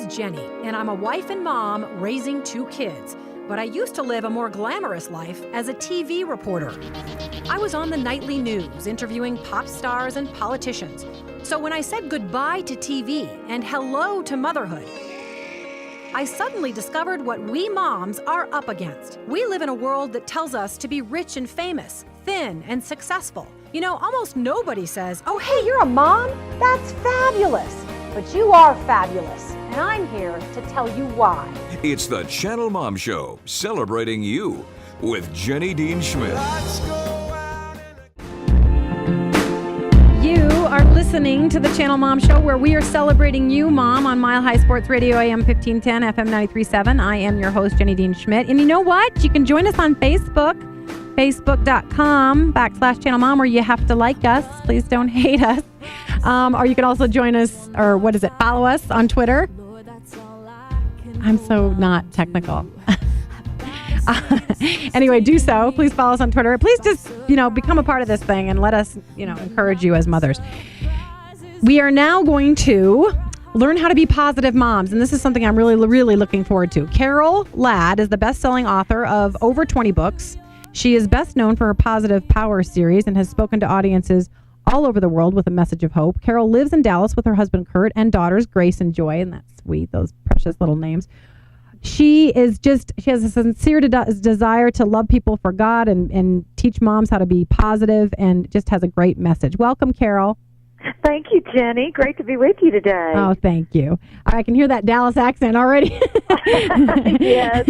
is Jenny, and I'm a wife and mom raising 2 kids. But I used to live a more glamorous life as a TV reporter. I was on the nightly news interviewing pop stars and politicians. So when I said goodbye to TV and hello to motherhood, I suddenly discovered what we moms are up against. We live in a world that tells us to be rich and famous, thin and successful. You know, almost nobody says, "Oh, hey, you're a mom? That's fabulous." But you are fabulous, and I'm here to tell you why. It's the Channelmom Show, celebrating you with Jenny Dean Schmidt. You are listening to the Channelmom Show, where we are celebrating you, Mom, on Mile High Sports Radio, AM 1510, FM 93.7. I am your host, Jenny Dean Schmidt. And you know what? You can join us on Facebook, facebook.com/Channelmom, where you have to like us. Please don't hate us. Or you can also join us, or follow us on Twitter. I'm so not technical. Anyway, do so. Please follow us on Twitter. Please just, become a part of this thing and let us, encourage you as mothers. We are now going to learn how to be positive moms, and this is something I'm really, really looking forward to. Carol Ladd is the best-selling author of over 20 books. She is best known for her Positive Power series and has spoken to audiences all over the world with a message of hope. Carol lives in Dallas with her husband, Kurt, and daughters, Grace and Joy, and that's sweet, those precious little names. She has a sincere desire to love people for God and teach moms how to be positive, and just has a great message. Welcome, Carol. Thank you, Jenny. Great to be with you today. Oh, thank you. I can hear that Dallas accent already. Yes.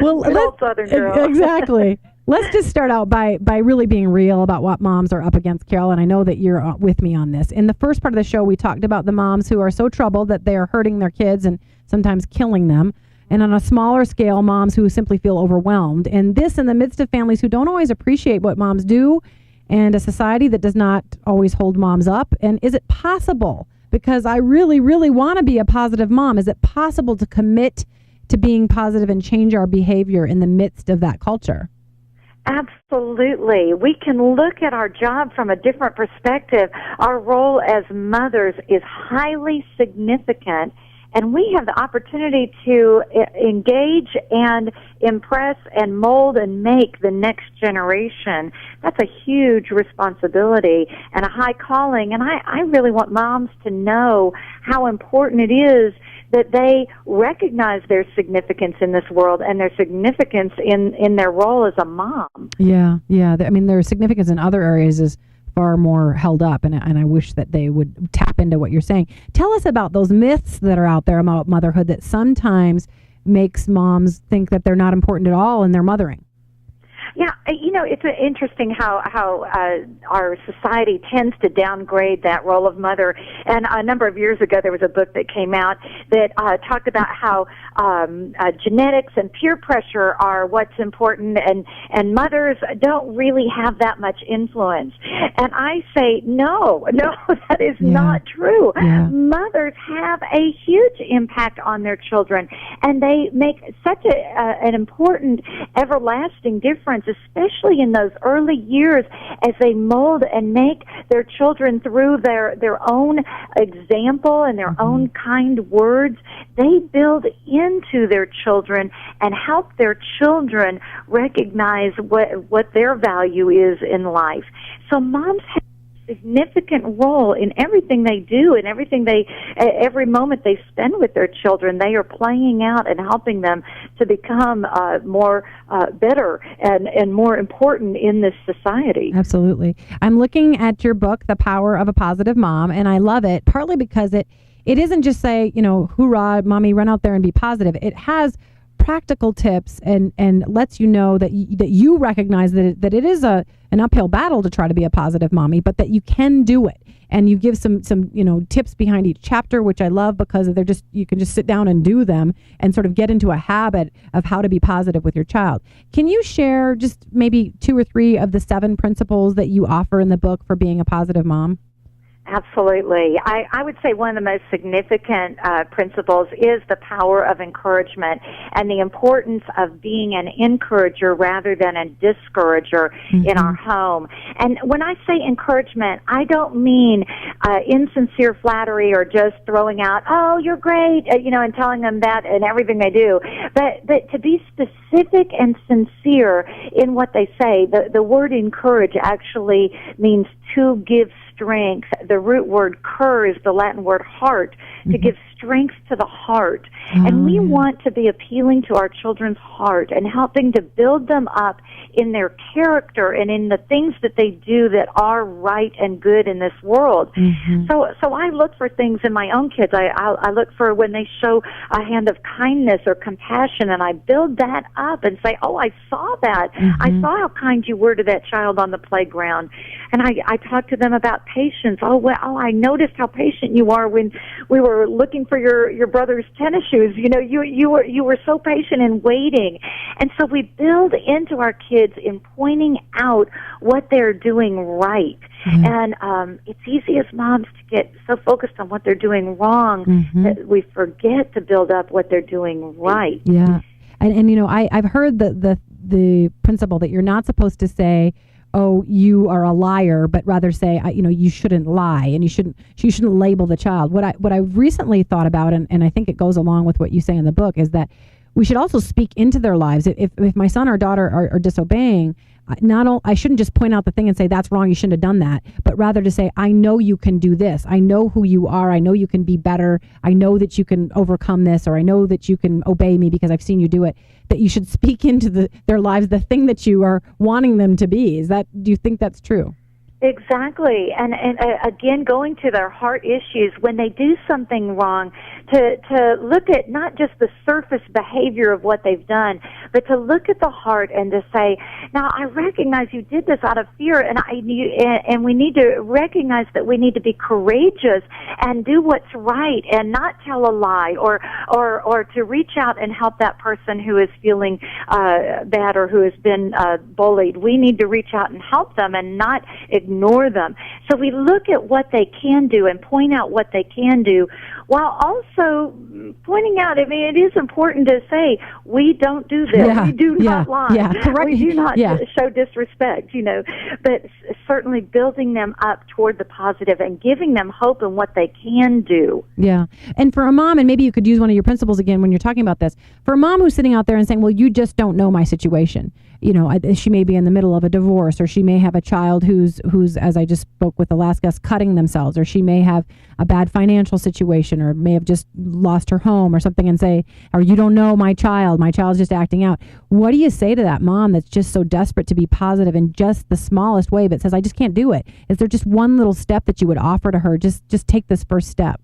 Well, old Southern girl. Exactly. Let's just start out by really being real about what moms are up against, Carol, and I know that you're with me on this. In the first part of the show, we talked about the moms who are so troubled that they are hurting their kids and sometimes killing them. And on a smaller scale, moms who simply feel overwhelmed. And this in the midst of families who don't always appreciate what moms do, and a society that does not always hold moms up. And is it possible? Because I really, really want to be a positive mom. Is it possible to commit to being positive and change our behavior in the midst of that culture? Absolutely. We can look at our job from a different perspective. Our role as mothers is highly significant, and we have the opportunity to engage and impress and mold and make the next generation. That's a huge responsibility and a high calling, and I really want moms to know how important it is that they recognize their significance in this world and their significance in their role as a mom. Yeah. I mean, their significance in other areas is far more held up, and I wish that they would tap into what you're saying. Tell us about those myths that are out there about motherhood that sometimes makes moms think that they're not important at all in their mothering. Yeah, it's interesting how our society tends to downgrade that role of mother. And a number of years ago, there was a book that came out that talked about how genetics and peer pressure are what's important, and mothers don't really have that much influence. And I say, no, that is not true. Yeah. Mothers have a huge impact on their children, and they make such an important, everlasting difference, especially in those early years as they mold and make their children through their own example and their own kind words. They build into their children and help their children recognize what their value is in life. So moms have significant role in everything they do and every moment they spend with their children. They are playing out and helping them to become more better and more important in this society. Absolutely. I'm looking at your book, The Power of a Positive Mom, and I love it partly because it isn't just say, hoorah, mommy, run out there and be positive. It has practical tips and lets you know that you recognize that it is an uphill battle to try to be a positive mommy, but that you can do it. And you give some tips behind each chapter, which I love because you can just sit down and do them and sort of get into a habit of how to be positive with your child. Can you share just maybe 2 or 3 of the 7 principles that you offer in the book for being a positive mom? Absolutely. I would say one of the most significant principles is the power of encouragement and the importance of being an encourager rather than a discourager in our home. And when I say encouragement, I don't mean insincere flattery or just throwing out, "Oh, you're great," and telling them that in everything they do. But to be specific and sincere in what they say. The word encourage actually means to give strength. The root word cur is the Latin word heart, to give strength to the heart. And we want to be appealing to our children's heart and helping to build them up in their character and in the things that they do that are right and good in this world. So I look for things in my own kids. I look for when they show a hand of kindness or compassion, and I build that up and say, "Oh, I saw that. I saw how kind you were to that child on the playground." And I talk to them about patience. I noticed how patient you are when we were looking for your brother's tennis shoes. You were so patient in waiting. And so we build into our kids in pointing out what they're doing right. And it's easy as moms to get so focused on what they're doing wrong that we forget to build up what they're doing right. Yeah. And I've heard the principle that you're not supposed to say, "Oh, you are a liar," but rather say, you shouldn't lie, and you shouldn't label the child. What I've recently thought about, and I think it goes along with what you say in the book, is that we should also speak into their lives. If my son or daughter are disobeying, I shouldn't just point out the thing and say, "That's wrong, you shouldn't have done that," but rather to say, "I know you can do this. I know who you are. I know you can be better. I know that you can overcome this, or I know that you can obey me because I've seen you do it." That you should speak into their lives the thing that you are wanting them to be. Do you think that's true? Exactly. And again, going to their heart issues, when they do something wrong, to look at not just the surface behavior of what they've done, but to look at the heart and to say, "Now, I recognize you did this out of fear, and we need to recognize that we need to be courageous and do what's right and not tell a lie, or to reach out and help that person who is feeling bad or who has been bullied. We need to reach out and help them and not ignore them." So we look at what they can do and point out what they can do, while also pointing out, it is important to say, we don't do this. Yeah, we do not lie. Yeah, correct. We do not show disrespect, but certainly building them up toward the positive and giving them hope in what they can do. Yeah. And for a mom, and maybe you could use one of your principles again when you're talking about this, for a mom who's sitting out there and saying, "Well, you just don't know my situation." She may be in the middle of a divorce, or she may have a child who's, as I just spoke with the last guest, cutting themselves, or she may have a bad financial situation, or may have just lost her home or something, and say, or "You don't know my child's just acting out." What do you say to that mom that's just so desperate to be positive in just the smallest way, but says, "I just can't do it"? Is there just one little step that you would offer to her? Just take this first step.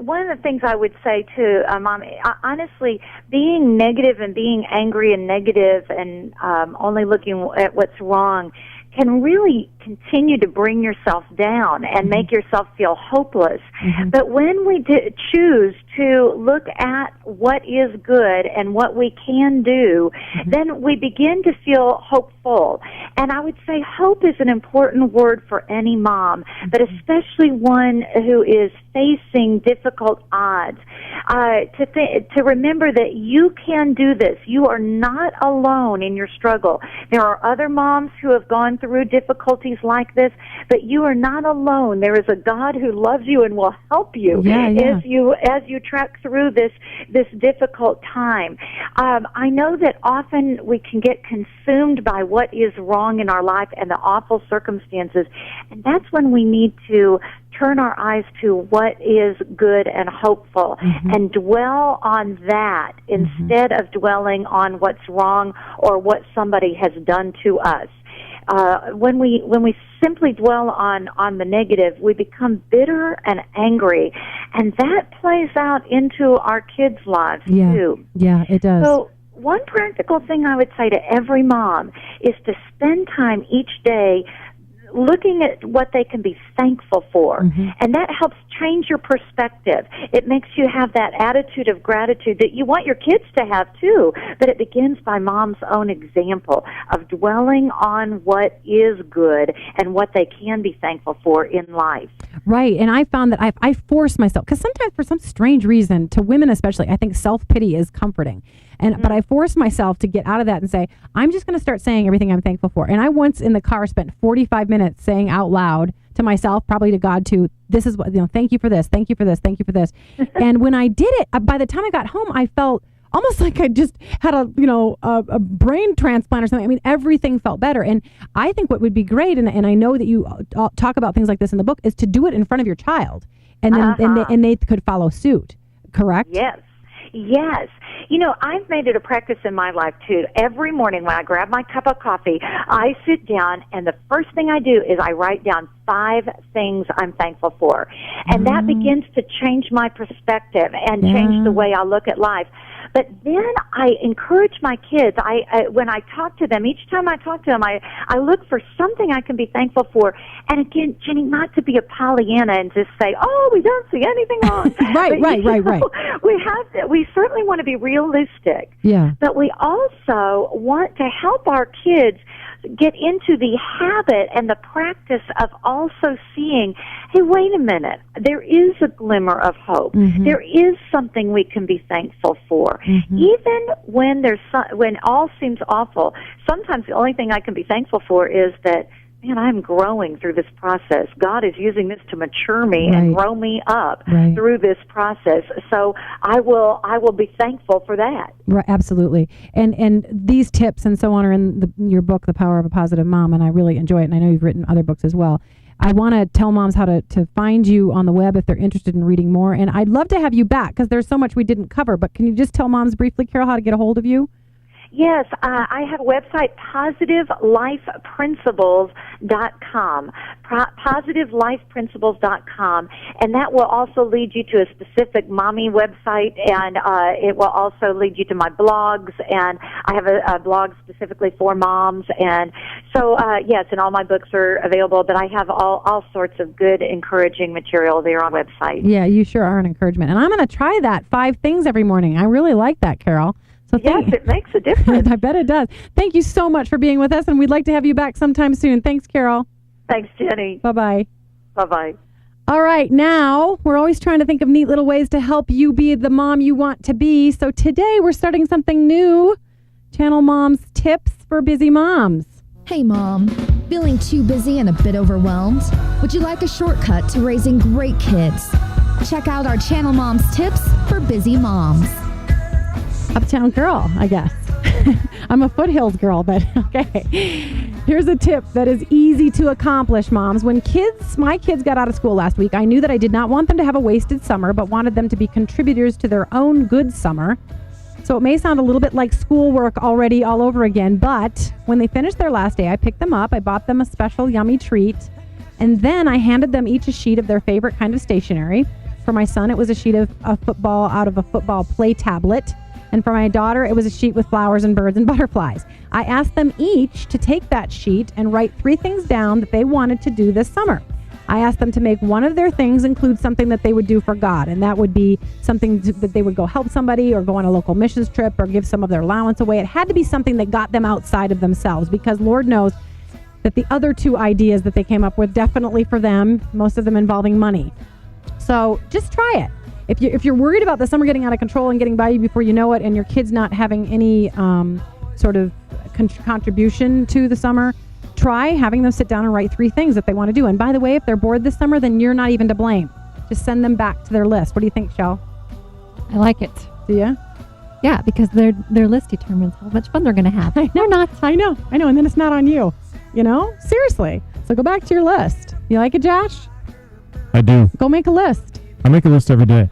One of the things I would say to Mom, honestly, being negative and being angry and negative and only looking at what's wrong can really continue to bring yourself down and make yourself feel hopeless. But when we choose to look at what is good and what we can do, then we begin to feel hopeful. And I would say hope is an important word for any mom, but especially one who is facing difficult odds. To remember that you can do this. You are not alone in your struggle. There are other moms who have gone through difficulties like this, but you are not alone. There is a God who loves you and will help you as you trek through this difficult time. I know that often we can get consumed by what is wrong in our life and the awful circumstances, and that's when we need to turn our eyes to what is good and hopeful and dwell on that instead of dwelling on what's wrong or what somebody has done to us. When we simply dwell on the negative, we become bitter and angry, and that plays out into our kids' lives too. Yeah, it does. So one practical thing I would say to every mom is to spend time each day looking at what they can be thankful for. And that helps change your perspective. It makes you have that attitude of gratitude that you want your kids to have too, but it begins by mom's own example of dwelling on what is good and what they can be thankful for in life. Right. And I found that I force myself, because sometimes for some strange reason, to women especially, I think self-pity is comforting. But I force myself to get out of that and say, I'm just going to start saying everything I'm thankful for. And I once in the car spent 45 minutes saying out loud to myself, probably to God too. This is what, thank you for this. Thank you for this. Thank you for this. And when I did it, by the time I got home, I felt almost like I just had a brain transplant or something. I mean, everything felt better. And I think what would be great, and I know that you talk about things like this in the book, is to do it in front of your child. And then and they could follow suit. Correct? Yes. Yes. I've made it a practice in my life, too. Every morning when I grab my cup of coffee, I sit down, and the first thing I do is I write down 5 things I'm thankful for. And that begins to change my perspective and change the way I look at life. But then I encourage my kids. When I talk to them, each time I talk to them, I look for something I can be thankful for. And again, Jenny, not to be a Pollyanna and just say, "Oh, we don't see anything wrong." Right. We certainly want to be realistic. Yeah. But we also want to help our kids get into the habit and the practice of also seeing, hey, wait a minute, there is a glimmer of hope. Mm-hmm. There is something we can be thankful for. Mm-hmm. Even when when all seems awful, sometimes the only thing I can be thankful for is that, man, I'm growing through this process. God is using this to mature me and grow me up through this process. So I will be thankful for that. Right, absolutely. And these tips and so on are in your book, The Power of a Positive Mom, and I really enjoy it. And I know you've written other books as well. I want to tell moms how to find you on the web if they're interested in reading more. And I'd love to have you back because there's so much we didn't cover. But can you just tell moms briefly, Carol, how to get a hold of you? Yes, I have a website, PositiveLifePrinciples.com, PositiveLifePrinciples.com, and that will also lead you to a specific mommy website, and it will also lead you to my blogs, and I have a blog specifically for moms, and so, yes, and all my books are available, but I have all sorts of good, encouraging material there on the website. Yeah, you sure are an encouragement, and I'm going to try that 5 things every morning. I really like that, Carol. So yes, it makes a difference. I bet it does. Thank you so much for being with us, and we'd like to have you back sometime soon. Thanks, Carol. Thanks, Jenny. Bye-bye. Bye-bye. All right, now we're always trying to think of neat little ways to help you be the mom you want to be. So today we're starting something new, Channel Mom's Tips for Busy Moms. Hey, Mom. Feeling too busy and a bit overwhelmed? Would you like a shortcut to raising great kids? Check out our Channel Mom's Tips for Busy Moms. Uptown girl, I guess. I'm a foothills girl, but okay. Here's a tip that is easy to accomplish, moms. When my kids got out of school last week, I knew that I did not want them to have a wasted summer, but wanted them to be contributors to their own good summer. So it may sound a little bit like schoolwork already all over again, but when they finished their last day, I picked them up, I bought them a special yummy treat, and then I handed them each a sheet of their favorite kind of stationery. For my son, it was a sheet of football out of a football play tablet. And for my daughter, it was a sheet with flowers and birds and butterflies. I asked them each to take that sheet and write 3 things down that they wanted to do this summer. I asked them to make one of their things include something that they would do for God. And that would be something that they would go help somebody or go on a local missions trip or give some of their allowance away. It had to be something that got them outside of themselves, because Lord knows that the other 2 ideas that they came up with, definitely for them, most of them involving money. So just try it. If you're worried about the summer getting out of control and getting by you before you know it, and your kids not having any sort of contribution to the summer, try having them sit down and write 3 things that they want to do. And by the way, if they're bored this summer, then you're not even to blame. Just send them back to their list. What do you think, Shell? I like it. Do you? Yeah, because their list determines how much fun they're going to have. They're not. I know. And then it's not on you. Seriously. So go back to your list. You like it, Josh? I do. Go make a list. I make a list every day.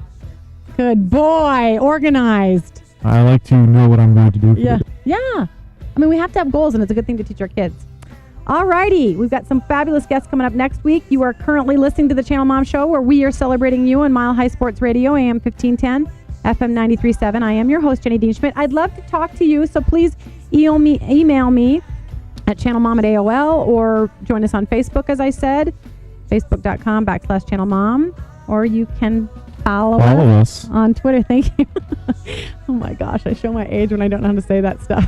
Good boy. Organized. I like to know what I'm going to do. Yeah. I mean, we have to have goals, and it's a good thing to teach our kids. All righty. We've got some fabulous guests coming up next week. You are currently listening to the Channel Mom Show, where we are celebrating you on Mile High Sports Radio, AM 1510, FM 93.7. I am your host, Jenny Dean Schmidt. I'd love to talk to you, so please email me at channelmom@AOL, or join us on Facebook, as I said, facebook.com/channelmom, or you can follow us on Twitter. Thank you. Oh my gosh, I show my age when I don't know how to say that stuff.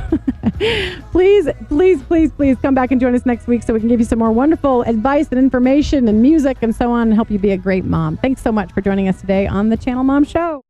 Please come back and join us next week so we can give you some more wonderful advice and information and music and so on, and help you be a great mom. Thanks so much for joining us today on the Channel Mom Show.